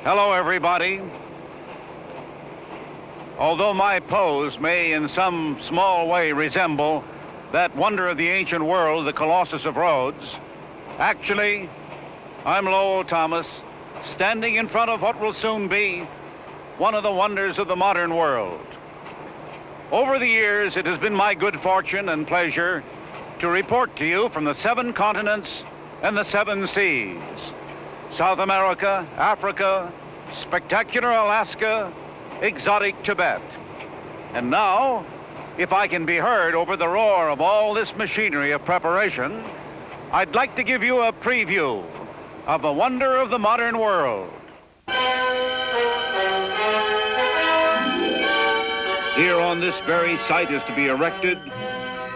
Hello, everybody. Although my pose may in some small way resemble that wonder of the ancient world, the Colossus of Rhodes, actually, I'm Lowell Thomas, standing in front of what will soon be one of the wonders of the modern world. Over the years, it has been my good fortune and pleasure to report to you from the 7 continents and the 7 seas: South America, Africa, spectacular Alaska, exotic Tibet. And now, if I can be heard over the roar of all this machinery of preparation, I'd like to give you a preview of the wonder of the modern world. Here on this very site is to be erected,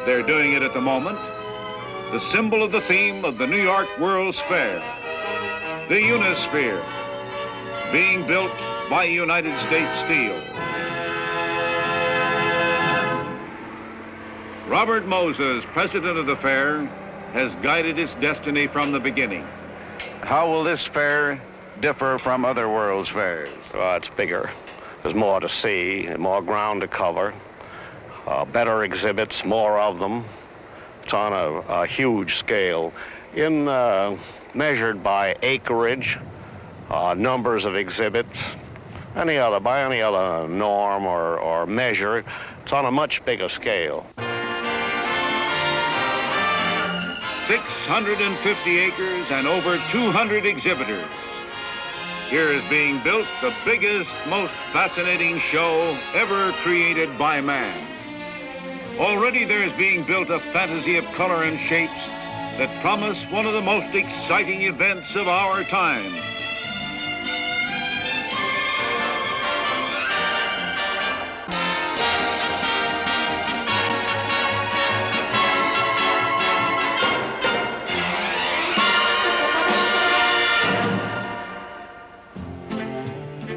they're doing it at the moment, the symbol of the theme of the New York World's Fair, the Unisphere, being built by United States Steel. Robert Moses, president of the fair, has guided its destiny from the beginning. How will this fair differ from other world's fairs? Well, it's bigger. There's more to see, more ground to cover, better exhibits, more of them. It's on a huge scale. Measured by acreage, numbers of exhibits, by any other norm or measure, it's on a much bigger scale. 650 acres and over 200 exhibitors. Here is being built the biggest, most fascinating show ever created by man. Already there is being built a fantasy of color and shapes that promise one of the most exciting events of our time.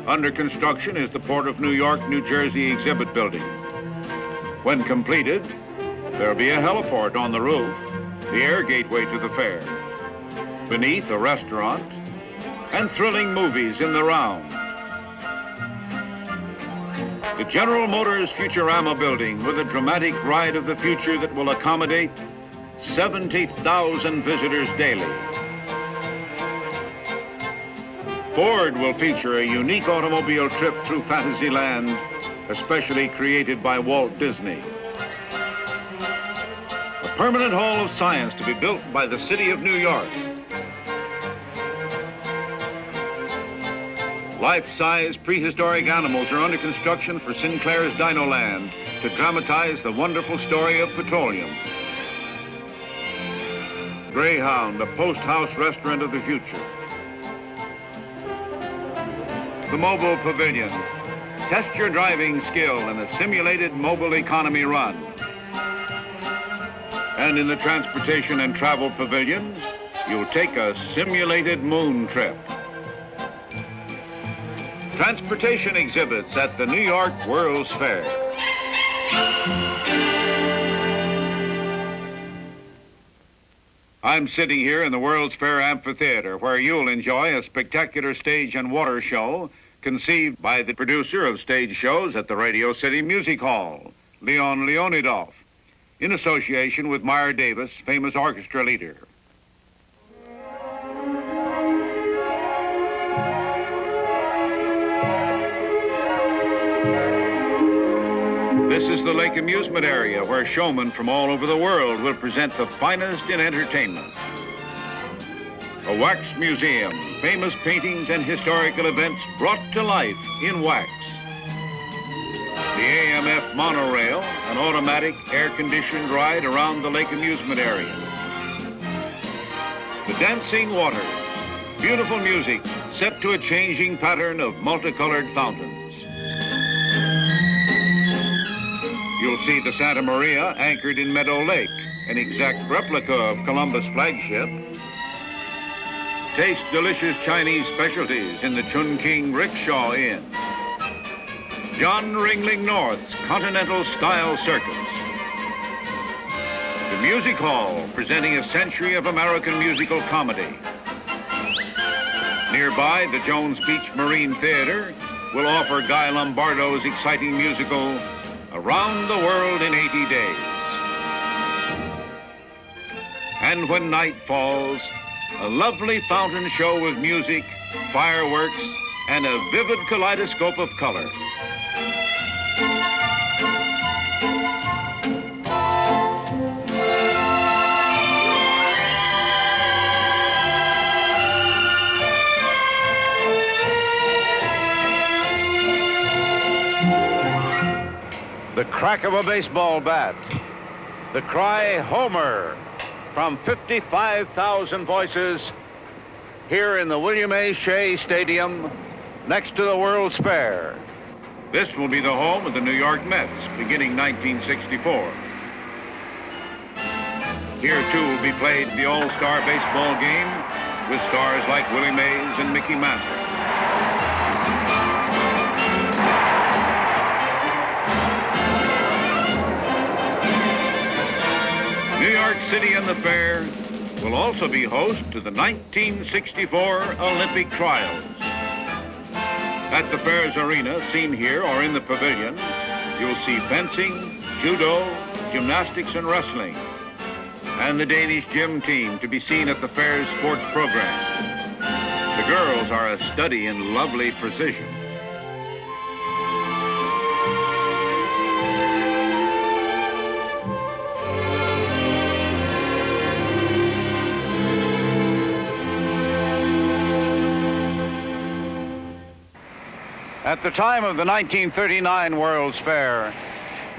Under construction is the Port of New York, New Jersey exhibit building. When completed, there'll be a heliport on the roof, the air gateway to the fair. Beneath, a restaurant, and thrilling movies in the round. The General Motors Futurama building with a dramatic ride of the future that will accommodate 70,000 visitors daily. Ford will feature a unique automobile trip through Fantasyland, especially created by Walt Disney. A permanent hall of science to be built by the city of New York. Life-size prehistoric animals are under construction for Sinclair's Dinoland to dramatize the wonderful story of petroleum. Greyhound, a post-house restaurant of the future. The Mobile Pavilion. Test your driving skill in a simulated mobile economy run. And in the Transportation and Travel Pavilions, you'll take a simulated moon trip. Transportation exhibits at the New York World's Fair. I'm sitting here in the World's Fair Amphitheater, where you'll enjoy a spectacular stage and water show conceived by the producer of stage shows at the Radio City Music Hall, Leon Leonidoff, in association with Meyer Davis, famous orchestra leader. This is the Lake Amusement Area, where showmen from all over the world will present the finest in entertainment. A wax museum, famous paintings and historical events brought to life in wax. The AMF monorail, an automatic air-conditioned ride around the Lake Amusement Area. The dancing waters, beautiful music set to a changing pattern of multicolored fountains. You'll see the Santa Maria anchored in Meadow Lake, an exact replica of Columbus' flagship. Taste delicious Chinese specialties in the Chunking Rickshaw Inn. John Ringling North's Continental-style circus. The Music Hall, presenting a century of American musical comedy. Nearby, the Jones Beach Marine Theater will offer Guy Lombardo's exciting musical, Around the World in 80 Days. And when night falls, a lovely fountain show with music, fireworks, and a vivid kaleidoscope of color. The crack of a baseball bat, the cry, Homer, from 55,000 voices here in the William A. Shea Stadium next to the World's Fair. This will be the home of the New York Mets beginning 1964. Here, too, will be played the All-Star Baseball game with stars like Willie Mays and Mickey Mantle. New York City and the Fair will also be host to the 1964 Olympic Trials. At the Fair's arena, seen here or in the pavilion, you'll see fencing, judo, gymnastics, and wrestling, and the Danish gym team to be seen at the Fair's sports program. The girls are a study in lovely precision. At the time of the 1939 World's Fair,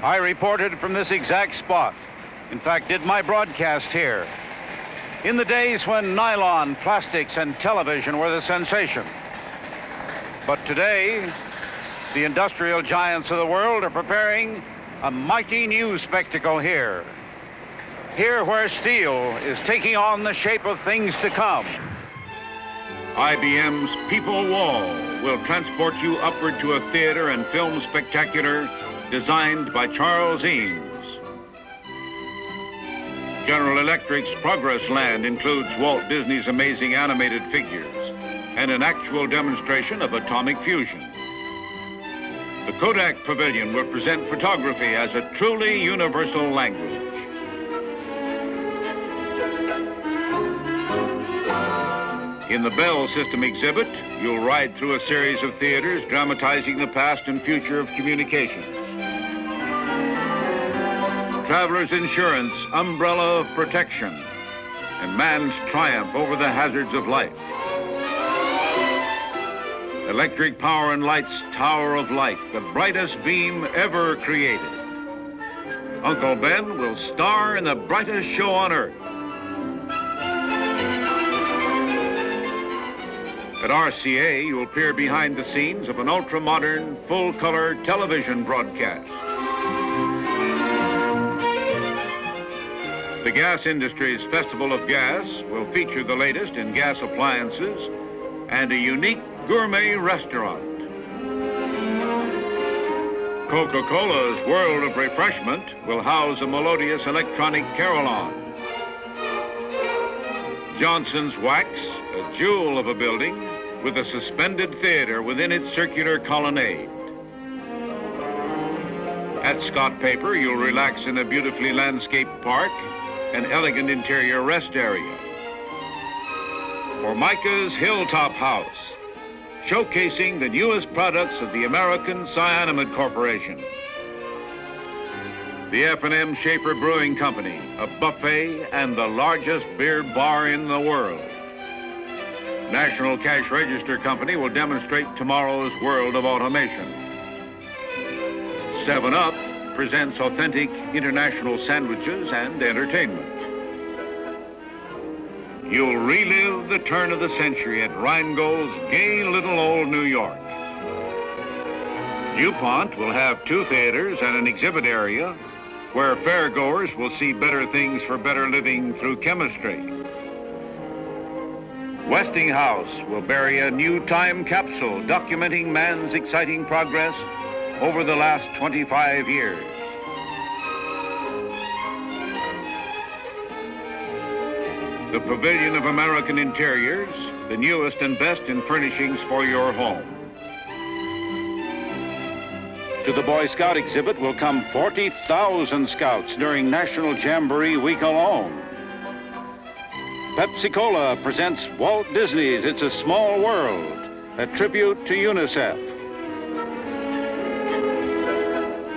I reported from this exact spot. In fact, did my broadcast here. In the days when nylon, plastics, and television were the sensation. But today, the industrial giants of the world are preparing a mighty new spectacle here. Here where steel is taking on the shape of things to come. IBM's People Wall will transport you upward to a theater and film spectacular designed by Charles Eames. General Electric's Progress Land includes Walt Disney's amazing animated figures and an actual demonstration of atomic fusion. The Kodak Pavilion will present photography as a truly universal language. In the Bell System exhibit, you'll ride through a series of theaters dramatizing the past and future of communications. Traveler's Insurance, umbrella of protection, and man's triumph over the hazards of life. Electric Power and Light's Tower of Light, the brightest beam ever created. Uncle Ben will star in the brightest show on earth. At RCA, you'll peer behind the scenes of an ultra-modern, full-color television broadcast. The gas industry's Festival of Gas will feature the latest in gas appliances and a unique gourmet restaurant. Coca-Cola's World of Refreshment will house a melodious electronic carillon. Johnson's Wax, a jewel of a building with a suspended theater within its circular colonnade. At Scott Paper, you'll relax in a beautifully landscaped park, an elegant interior rest area. Formica's Hilltop House, showcasing the newest products of the American Cyanamid Corporation. The F&M Schaefer Brewing Company, a buffet and the largest beer bar in the world. National Cash Register Company will demonstrate tomorrow's world of automation. 7-Up presents authentic international sandwiches and entertainment. You'll relive the turn of the century at Rheingold's gay little old New York. DuPont will have 2 theaters and an exhibit area where fairgoers will see better things for better living through chemistry. Westinghouse will bury a new time capsule documenting man's exciting progress over the last 25 years. the Pavilion of American Interiors, the newest and best in furnishings for your home. To the Boy Scout exhibit will come 40,000 scouts during National Jamboree Week alone. Pepsi-Cola presents Walt Disney's It's a Small World, a tribute to UNICEF.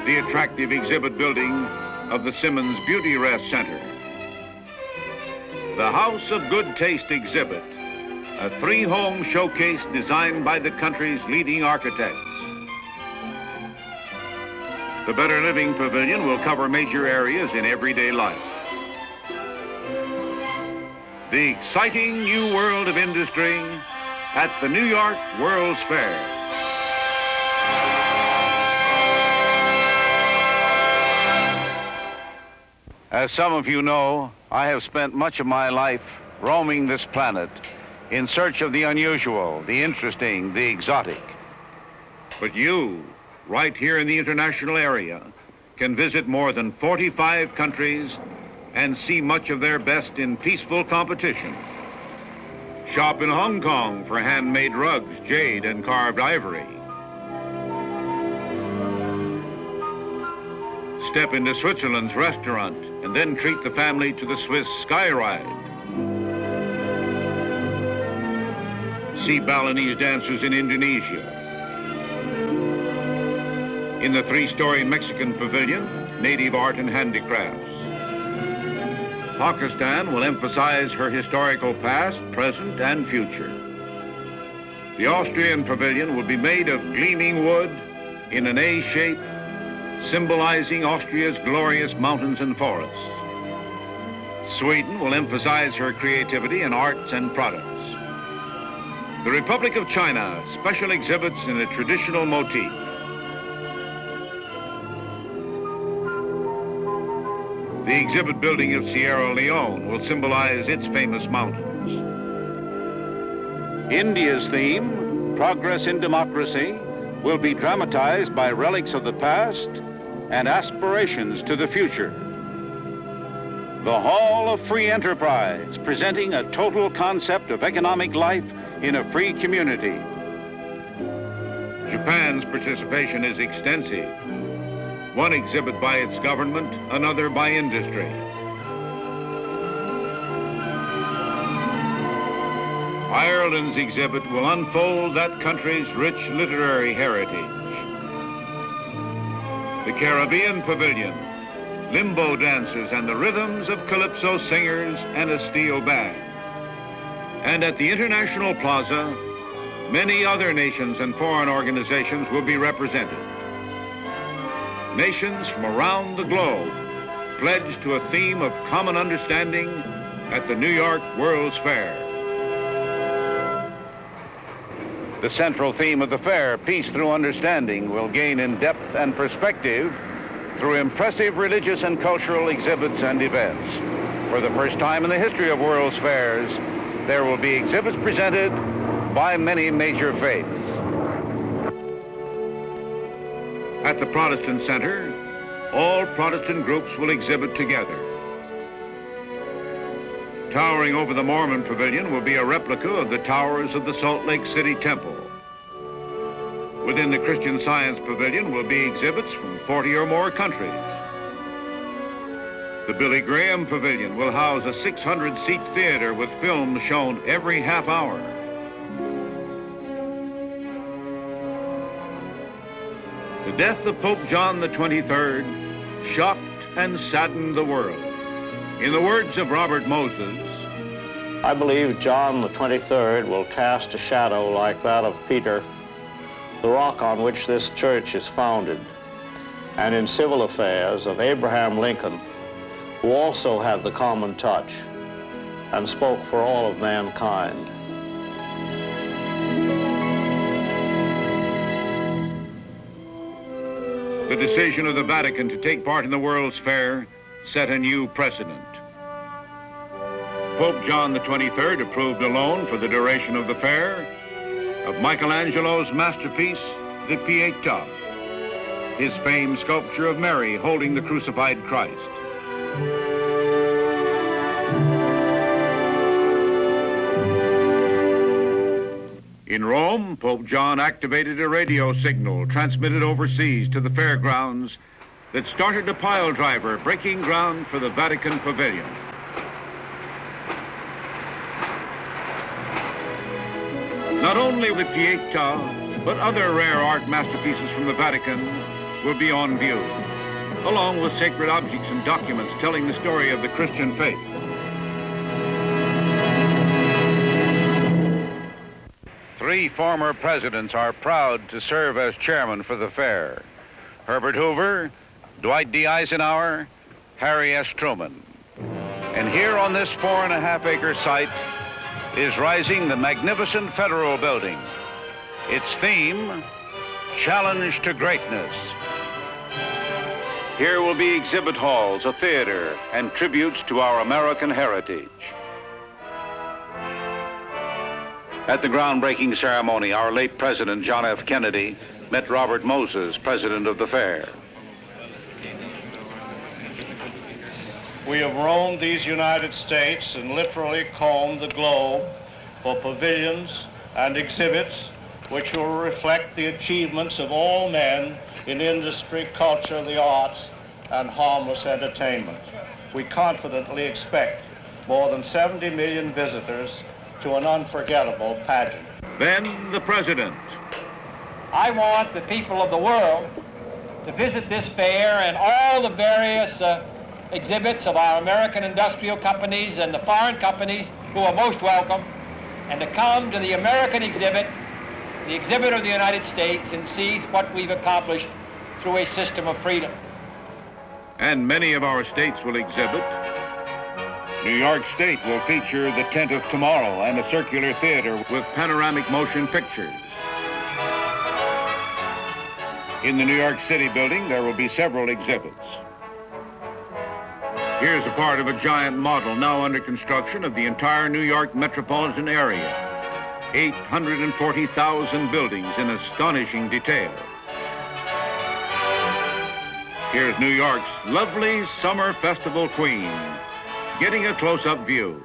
The attractive exhibit building of the Simmons Beauty Rest Center. The House of Good Taste exhibit, a three-home showcase designed by the country's leading architects. The Better Living Pavilion will cover major areas in everyday life. The exciting new world of industry at the New York World's Fair. As some of you know, I have spent much of my life roaming this planet in search of the unusual, the interesting, the exotic. But you, right here in the international area, can visit more than 45 countries and see much of their best in peaceful competition. Shop in Hong Kong for handmade rugs, jade, and carved ivory. Step into Switzerland's restaurant and then treat the family to the Swiss Sky Ride. See Balinese dancers in Indonesia. In the three-story Mexican pavilion, native art and handicrafts. Pakistan will emphasize her historical past, present, and future. The Austrian pavilion will be made of gleaming wood in an A shape, symbolizing Austria's glorious mountains and forests. Sweden will emphasize her creativity in arts and products. The Republic of China, special exhibits in a traditional motif. The exhibit building of Sierra Leone will symbolize its famous mountains. India's theme, Progress in Democracy, will be dramatized by relics of the past and aspirations to the future. The Hall of Free Enterprise, presenting a total concept of economic life in a free community. Japan's participation is extensive. One exhibit by its government, another by industry. Ireland's exhibit will unfold that country's rich literary heritage. The Caribbean Pavilion, limbo dancers and the rhythms of calypso singers and a steel band. And at the International Plaza, many other nations and foreign organizations will be represented. Nations from around the globe pledged to a theme of common understanding at the New York World's Fair. The central theme of the fair, Peace Through Understanding, will gain in depth and perspective through impressive religious and cultural exhibits and events. For the first time in the history of World's Fairs, there will be exhibits presented by many major faiths. At the Protestant Center, all Protestant groups will exhibit together. Towering over the Mormon Pavilion will be a replica of the towers of the Salt Lake City Temple. Within the Christian Science Pavilion will be exhibits from 40 or more countries. The Billy Graham Pavilion will house a 600-seat theater with films shown every half hour. The death of Pope John XXIII shocked and saddened the world. In the words of Robert Moses, I believe John the 23rd will cast a shadow like that of Peter, the rock on which this church is founded, and in civil affairs of Abraham Lincoln, who also had the common touch and spoke for all of mankind. The decision of the Vatican to take part in the World's Fair set a new precedent. Pope John XXIII approved a loan for the duration of the fair of Michelangelo's masterpiece, the Pietà, his famed sculpture of Mary holding the crucified Christ. In Rome, Pope John activated a radio signal transmitted overseas to the fairgrounds that started a pile driver breaking ground for the Vatican Pavilion. Not only the Pietà, but other rare art masterpieces from the Vatican will be on view, along with sacred objects and documents telling the story of the Christian faith. Three former presidents are proud to serve as chairman for the fair: Herbert Hoover, Dwight D. Eisenhower, Harry S. Truman. And here on this 4.5-acre site is rising the magnificent Federal Building. Its theme, Challenge to Greatness. Here will be exhibit halls, a theater, and tributes to our American heritage. At the groundbreaking ceremony, our late President John F. Kennedy met Robert Moses, president of the fair. We have roamed these United States and literally combed the globe for pavilions and exhibits which will reflect the achievements of all men in industry, culture, the arts, and harmless entertainment. We confidently expect more than 70 million visitors to an unforgettable pageant. Then the president. I want the people of the world to visit this fair and all the various exhibits of our American industrial companies and the foreign companies who are most welcome, and to come to the American exhibit, the exhibit of the United States, and see what we've accomplished through a system of freedom. And many of our states will exhibit. New York State will feature the Tent of Tomorrow and a circular theater with panoramic motion pictures. In the New York City building, there will be several exhibits. Here's a part of a giant model now under construction of the entire New York metropolitan area. 840,000 buildings in astonishing detail. Here's New York's lovely summer festival queen, getting a close-up view.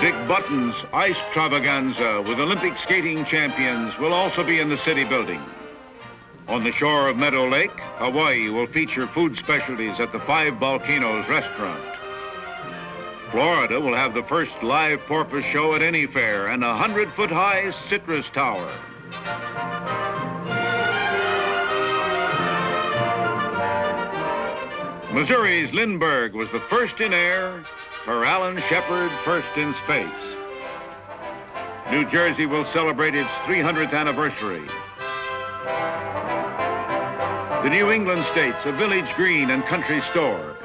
Dick Button's Ice Travaganza with Olympic skating champions will also be in the city building. On the shore of Meadow Lake, Hawaii will feature food specialties at the Five Volcanoes restaurant. Florida will have the first live porpoise show at any fair and a 100-foot-high citrus tower. Missouri's Lindbergh was the first in air, her Alan Shepard first in space. New Jersey will celebrate its 300th anniversary. The New England states, a village green and country store.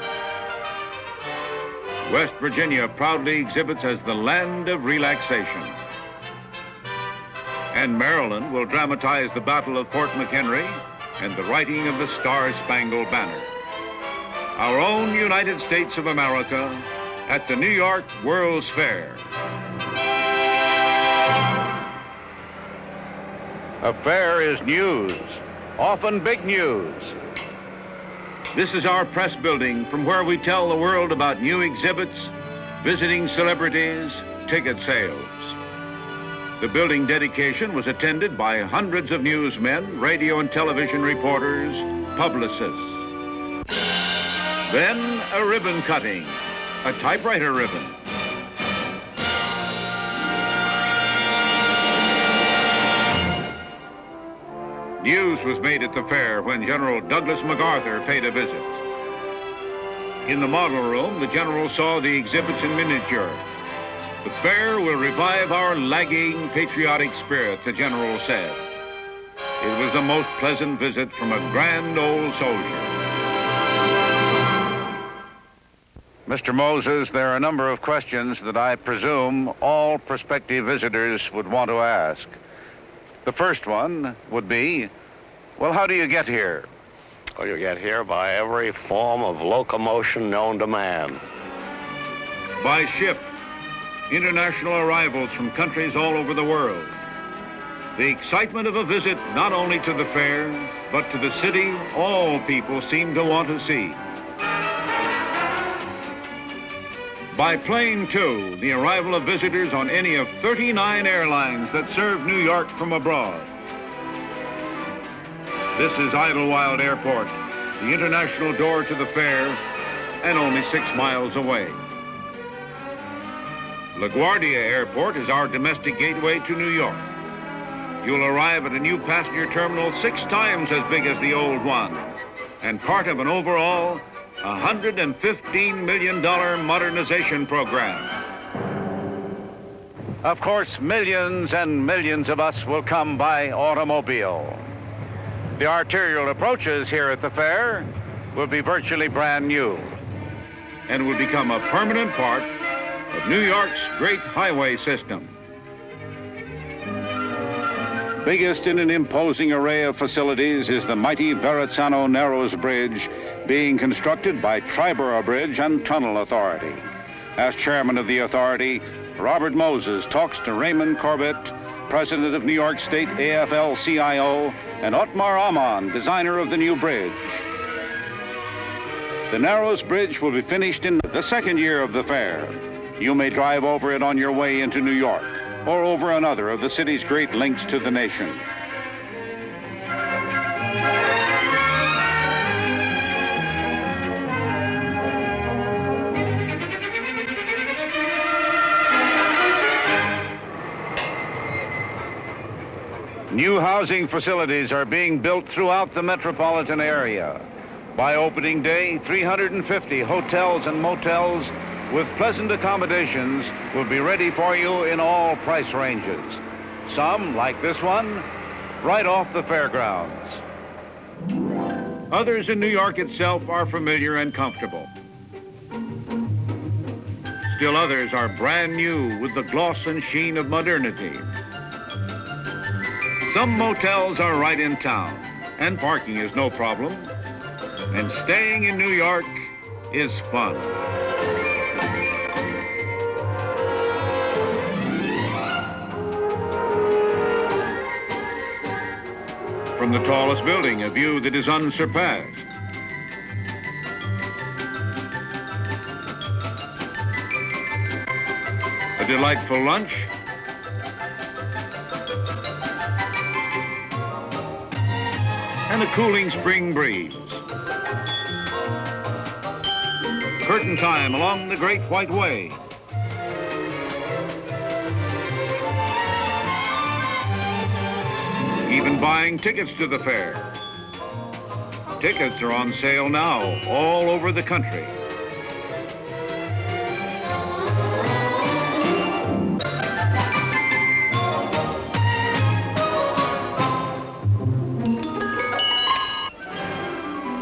West Virginia proudly exhibits as the land of relaxation. And Maryland will dramatize the Battle of Fort McHenry and the writing of the Star-Spangled Banner. Our own United States of America at the New York World's Fair. A fair is news, often big news. This is our press building from where we tell the world about new exhibits, visiting celebrities, ticket sales. The building dedication was attended by hundreds of newsmen, radio and television reporters, publicists. Then a ribbon cutting, a typewriter ribbon. News was made at the fair when General Douglas MacArthur paid a visit. In the model room, the general saw the exhibits in miniature. The fair will revive our lagging patriotic spirit, the general said. It was a most pleasant visit from a grand old soldier. Mr. Moses, there are a number of questions that I presume all prospective visitors would want to ask. The first one would be, well, how do you get here? Well, you get here by every form of locomotion known to man. By ship, international arrivals from countries all over the world. The excitement of a visit not only to the fair, but to the city all people seem to want to see. By plane, too, the arrival of visitors on any of 39 airlines that serve New York from abroad. This is Idlewild Airport, the international door to the fair, and only 6 miles away. LaGuardia Airport is our domestic gateway to New York. You'll arrive at a new passenger terminal 6 times as big as the old one, and part of an overall $115 million modernization program. Of course, millions and millions of us will come by automobile. The arterial approaches here at the fair will be virtually brand new and will become a permanent part of New York's great highway system. Biggest in an imposing array of facilities is the mighty Verrazzano Narrows Bridge, being constructed by Triborough Bridge and Tunnel Authority. As chairman of the authority, Robert Moses talks to Raymond Corbett, president of New York State AFL-CIO, and Otmar Ammann, designer of the new bridge. The Narrows Bridge will be finished in the 2nd year of the fair. You may drive over it on your way into New York, or over another of the city's great links to the nation. New housing facilities are being built throughout the metropolitan area. By opening day, 350 hotels and motels with pleasant accommodations will be ready for you in all price ranges. Some, like this one, right off the fairgrounds. Others in New York itself are familiar and comfortable. Still others are brand new with the gloss and sheen of modernity. Some motels are right in town, and parking is no problem. And staying in New York is fun. From the tallest building, a view that is unsurpassed. A delightful lunch. And a cooling spring breeze. Curtain time along the Great White Way. Even buying tickets to the fair. Tickets are on sale now all over the country.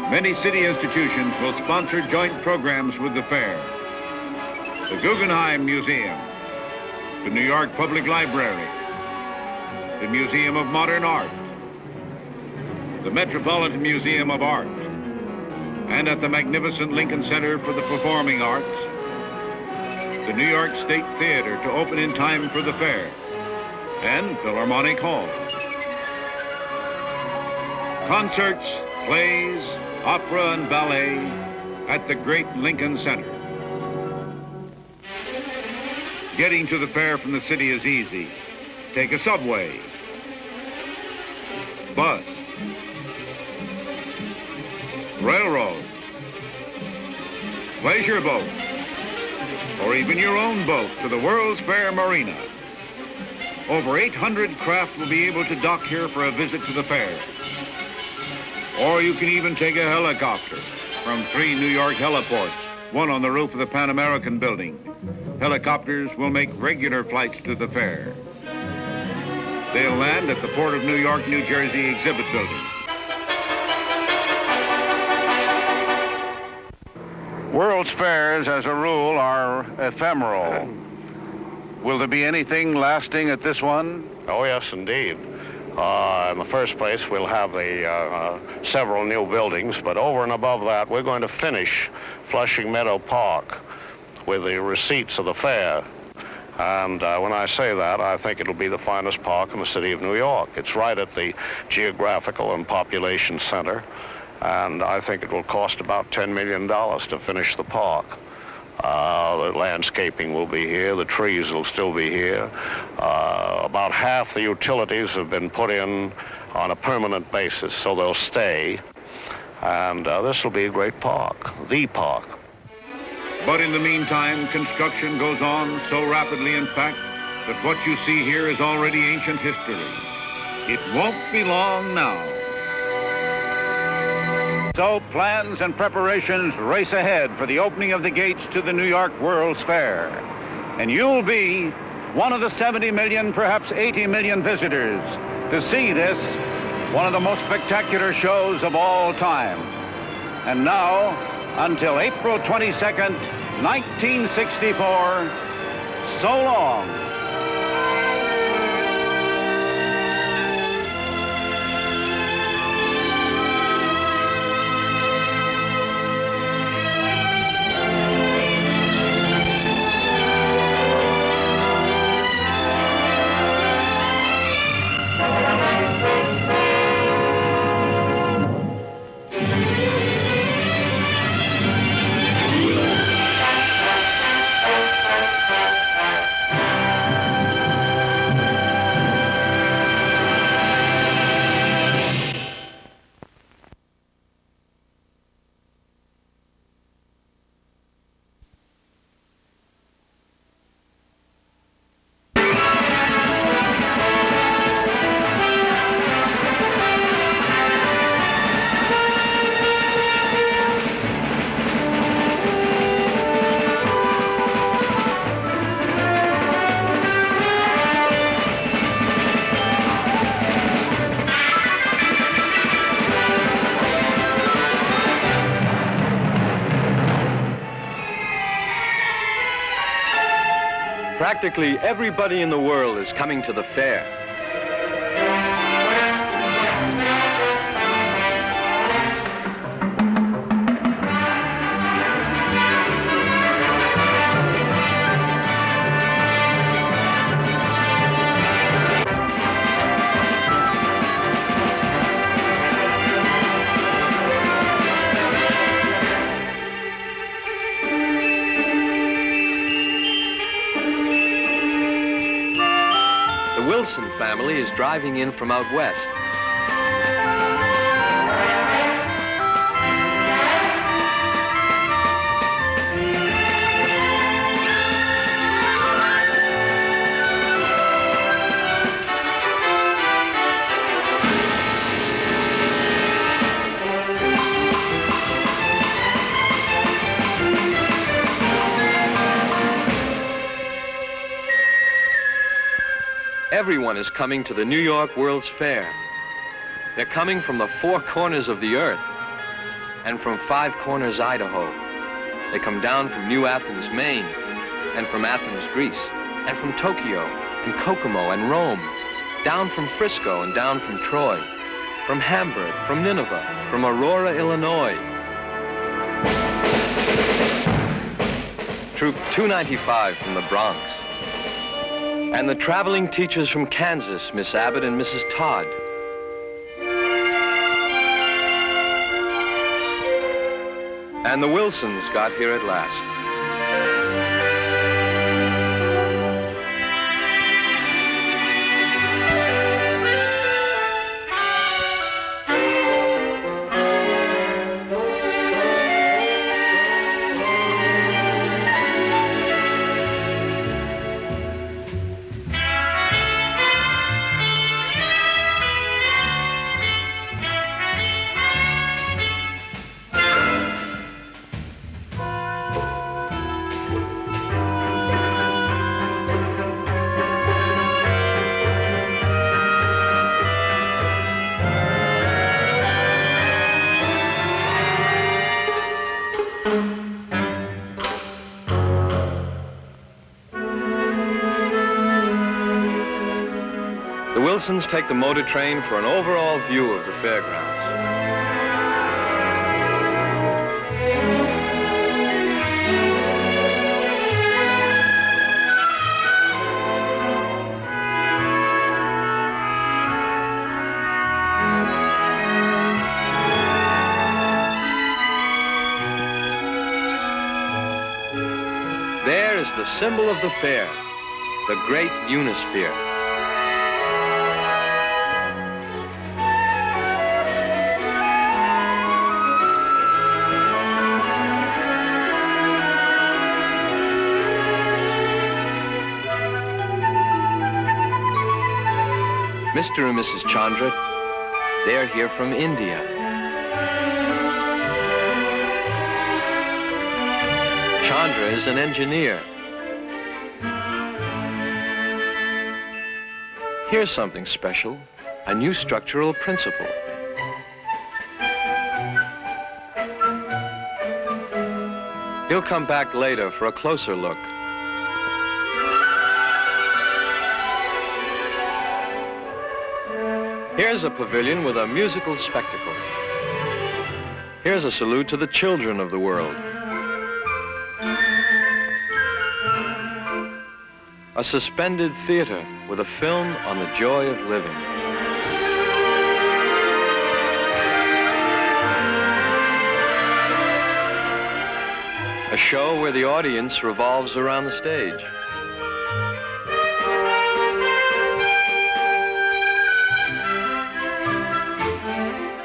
Many city institutions will sponsor joint programs with the fair. The Guggenheim Museum, the New York Public Library, the Museum of Modern Art, the Metropolitan Museum of Art, and at the magnificent Lincoln Center for the Performing Arts, the New York State Theater to open in time for the fair, and Philharmonic Hall. Concerts, plays, opera and ballet at the great Lincoln Center. Getting to the fair from the city is easy. Take a subway, bus, railroad, pleasure boat, or even your own boat to the World's Fair Marina. Over 800 craft will be able to dock here for a visit to the fair. Or you can even take a helicopter from 3 New York heliports, one on the roof of the Pan American Building. Helicopters will make regular flights to the fair. They'll land at the Port of New York, New Jersey exhibit building. World's fairs, as a rule, are ephemeral. Will there be anything lasting at this one? Oh, yes, indeed. In the first place, we'll have several new buildings, but over and above that, we're going to finish Flushing Meadow Park with the receipts of the fair. And when I say that, I think it'll be the finest park in the city of New York. It's right at the geographical and population center, and I think it will cost about $10 million to finish the park. The landscaping will be here. The trees will still be here. About half the utilities have been put in on a permanent basis, so they'll stay. And this will be a great park, the park. But in the meantime, construction goes on so rapidly, in fact, that what you see here is already ancient history. It won't be long now. So plans and preparations race ahead for the opening of the gates to the New York World's Fair. And you'll be one of the 70 million, perhaps 80 million visitors to see this, one of the most spectacular shows of all time. And now, until April 22nd, 1964, so long. Practically everybody in the world is coming to the fair. The Wilson family is driving in from out west. Everyone is coming to the New York World's Fair. They're coming from the four corners of the earth and from Five Corners, Idaho. They come down from New Athens, Maine, and from Athens, Greece, and from Tokyo, and Kokomo, and Rome, down from Frisco and down from Troy, from Hamburg, from Nineveh, from Aurora, Illinois. Troop 295 from the Bronx. And the traveling teachers from Kansas, Miss Abbott and Mrs. Todd. And the Wilsons got here at last. The Wilsons take the motor train for an overall view of the fairgrounds. There is the symbol of the fair, the great Unisphere. Mr. and Mrs. Chandra, they're here from India. Chandra is an engineer. Here's something special, a new structural principle. He'll come back later for a closer look. Here's a pavilion with a musical spectacle. Here's a salute to the children of the world. A suspended theater with a film on the joy of living. A show where the audience revolves around the stage.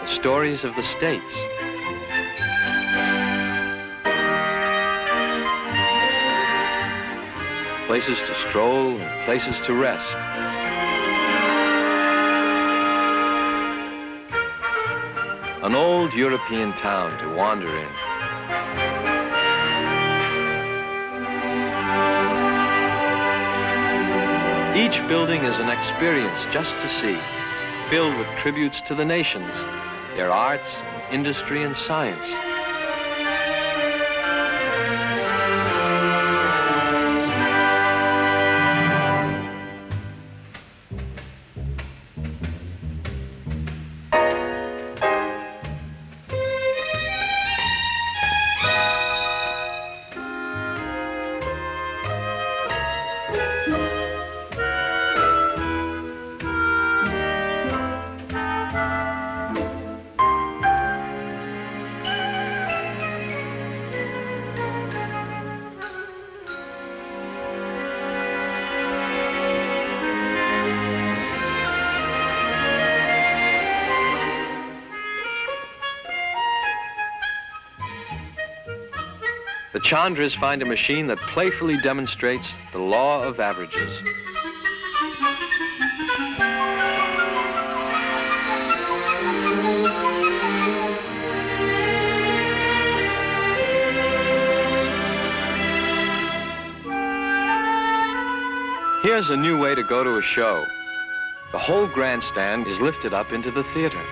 Stories of the States. Places to stroll and places to rest. An old European town to wander in. Each building is an experience just to see, filled with tributes to the nations, their arts, industry, and science. The Chandras find a machine that playfully demonstrates the law of averages. Here's a new way to go to a show. The whole grandstand is lifted up into the theater.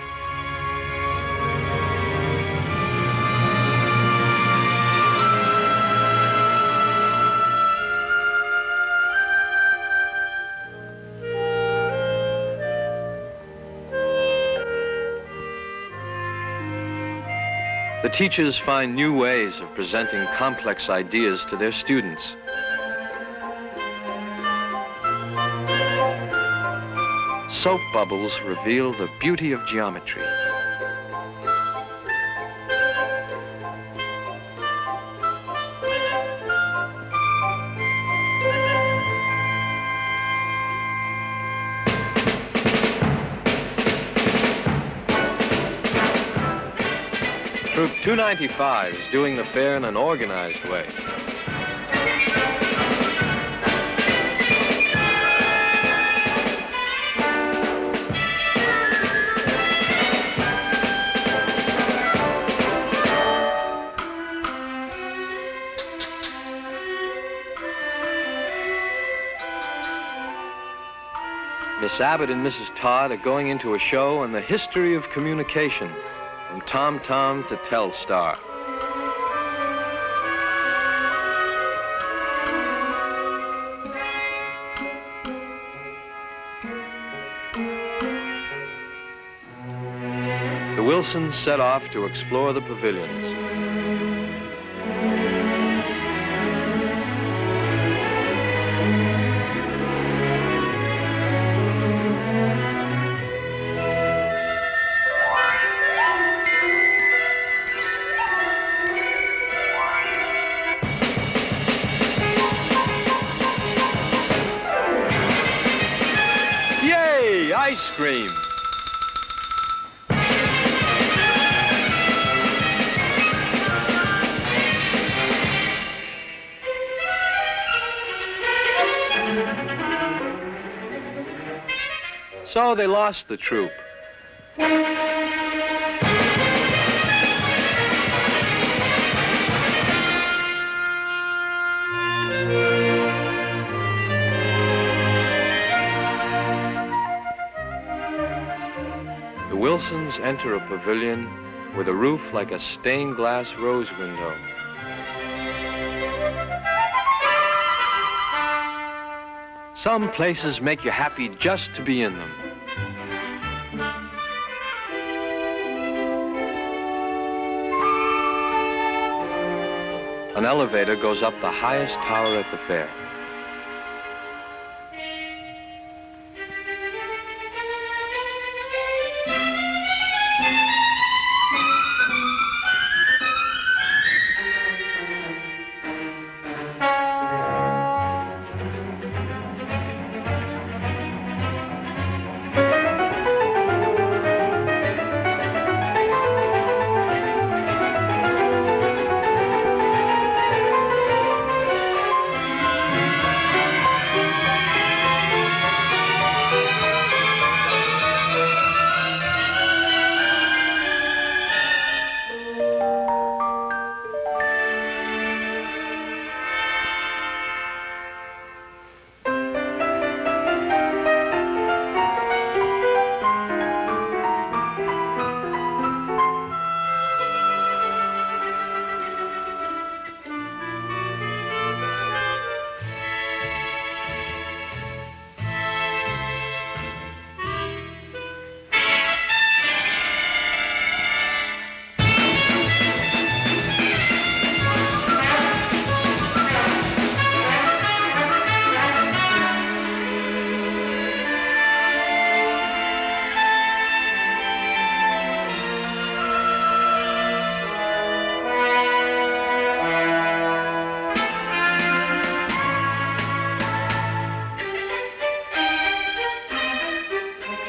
The teachers find new ways of presenting complex ideas to their students. Soap bubbles reveal the beauty of geometry. Troop 295 is doing the fair in an organized way. Miss Abbott and Mrs. Todd are going into a show on the history of communication, from tom-tom to Telstar. The Wilsons set off to explore the pavilions. cream. So they lost the troop. The Wilsons enter a pavilion with a roof like a stained glass rose window. Some places make you happy just to be in them. An elevator goes up the highest tower at the fair.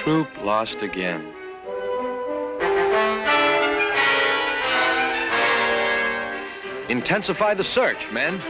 Troop lost again. Intensify the search, men.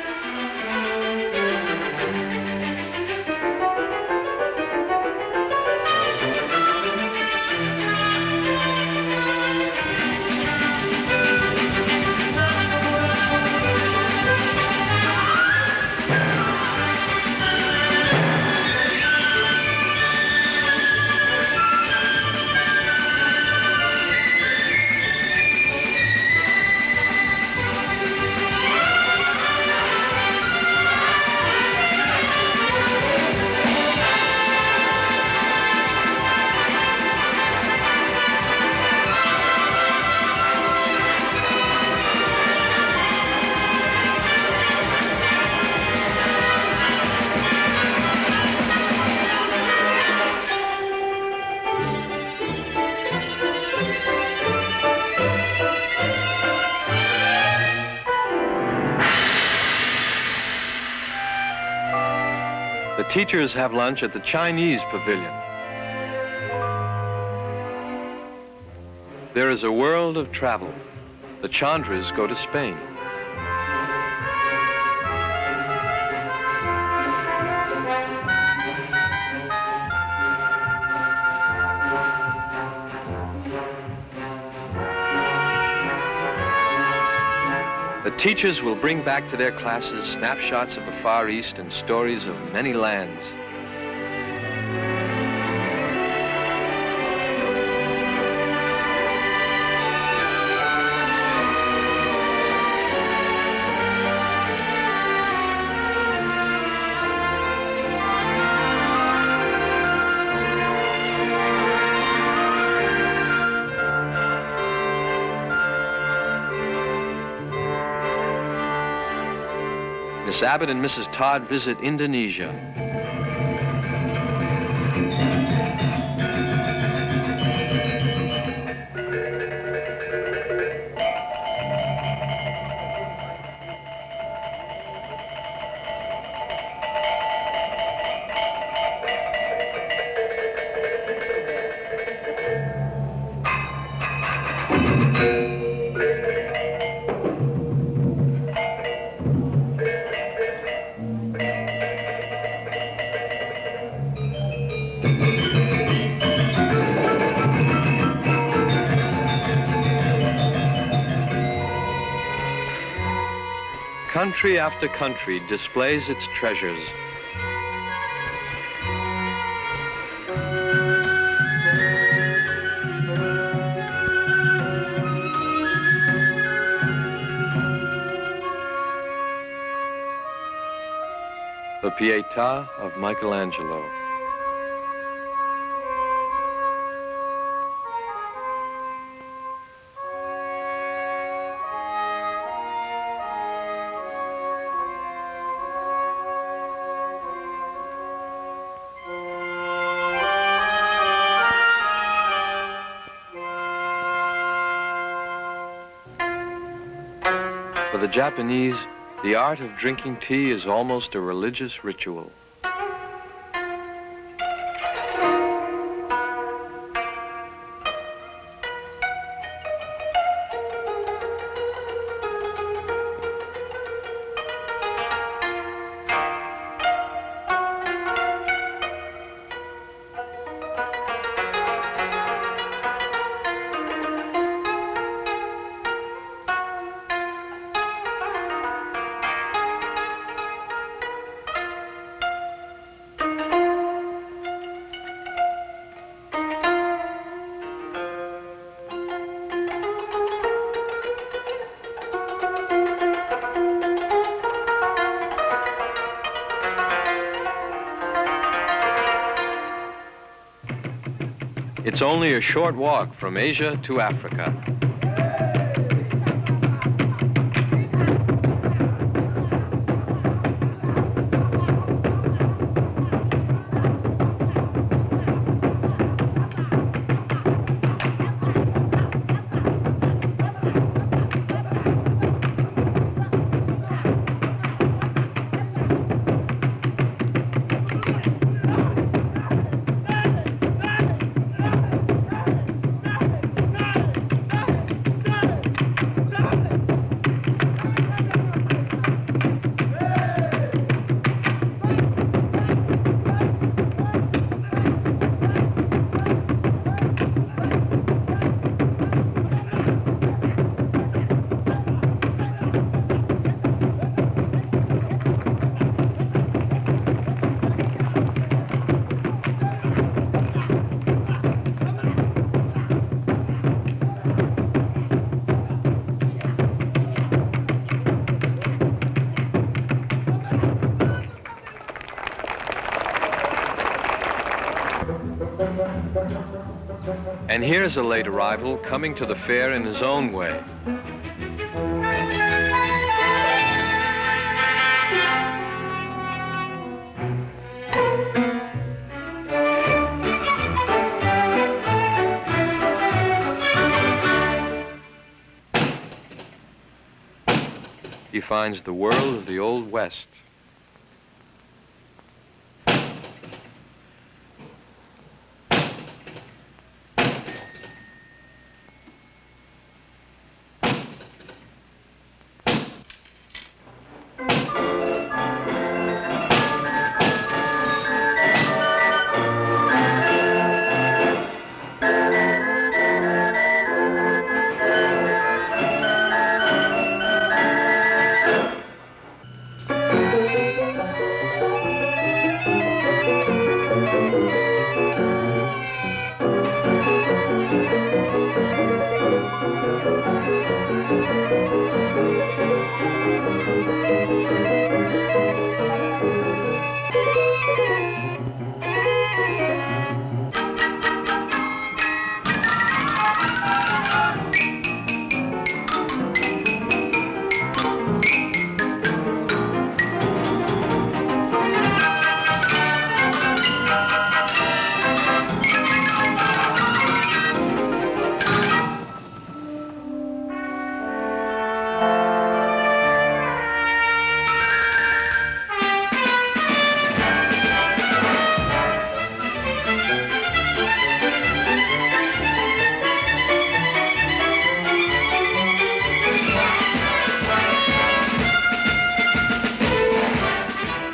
The teachers have lunch at the Chinese pavilion. There is a world of travel. The Chandras go to Spain. The teachers will bring back to their classes snapshots of the Far East and stories of many lands. Miss Abbott and Mrs. Todd visit Indonesia. Country after country displays its treasures. The Pietà of Michelangelo. For the Japanese, the art of drinking tea is almost a religious ritual. It's only a short walk from Asia to Africa. And here's a late arrival coming to the fair in his own way. He finds the world of the Old West.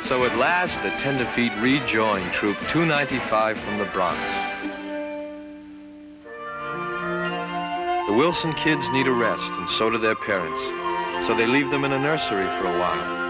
So at last, the Tenderfeet rejoin Troop 295 from the Bronx. The Wilson kids need a rest, and so do their parents. so they leave them in a nursery for a while.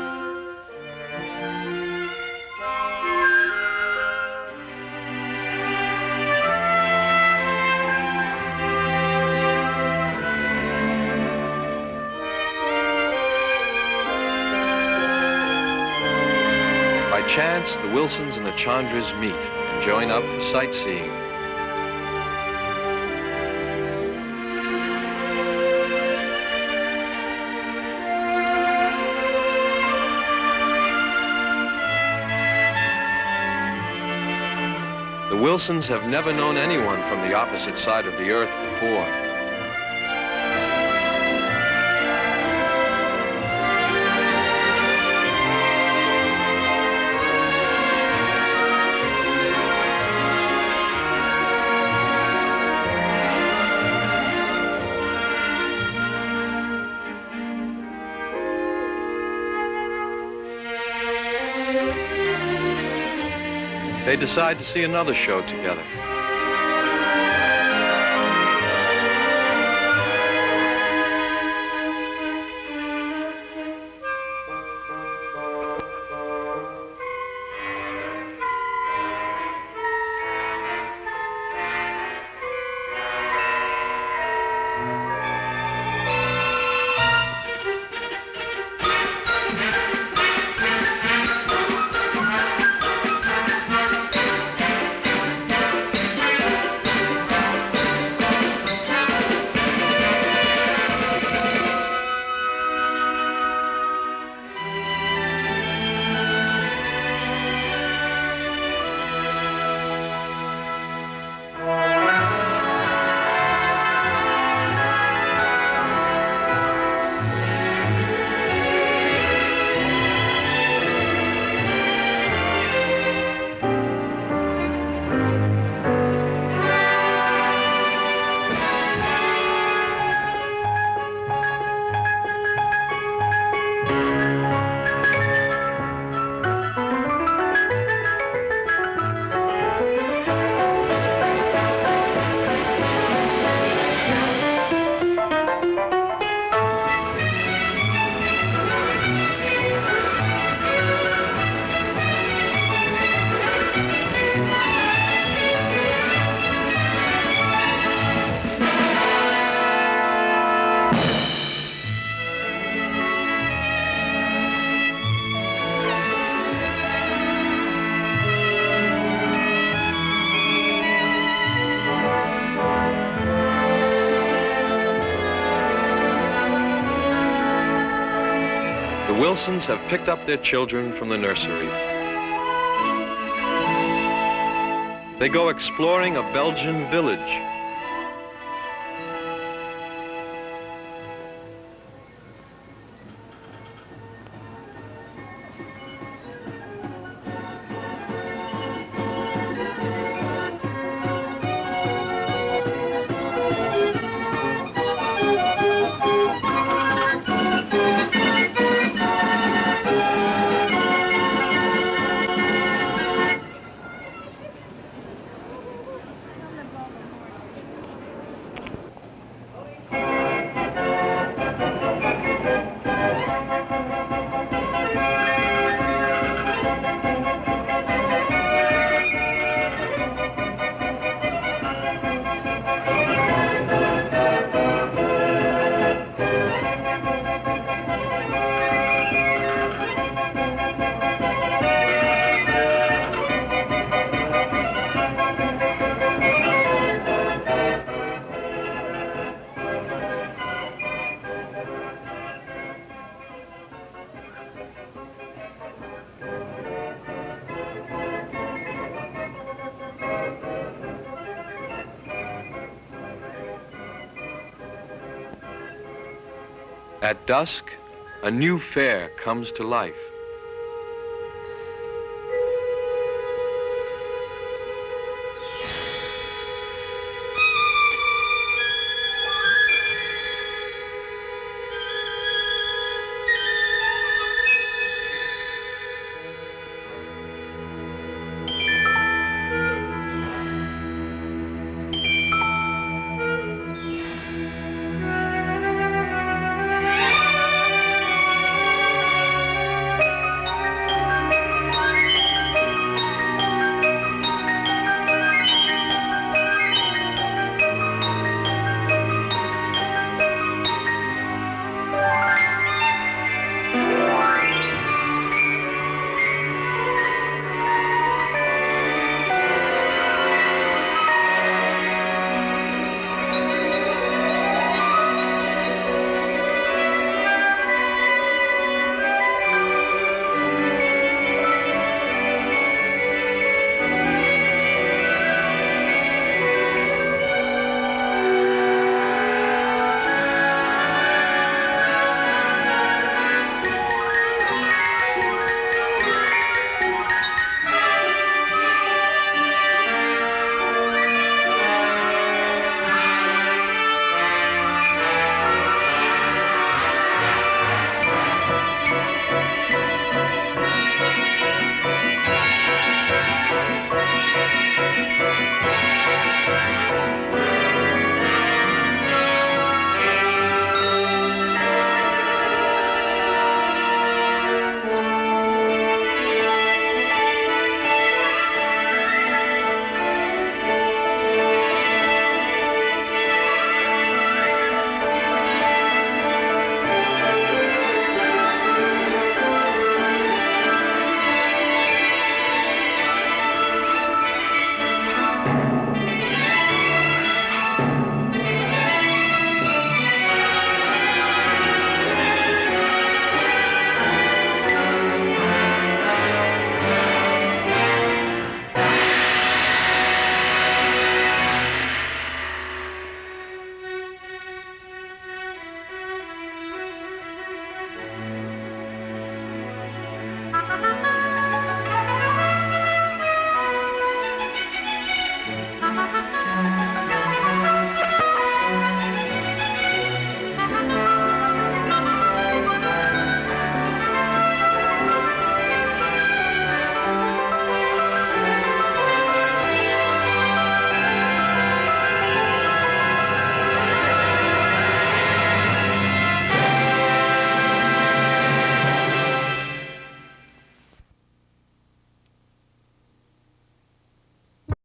By chance, the Wilsons and the Chandras meet and join up for sightseeing. The Wilsons have never known anyone from the opposite side of the earth before. They decide to see another show together. The Wilsons have picked up their children from the nursery. They go exploring a Belgian village. At dusk, a new fair comes to life.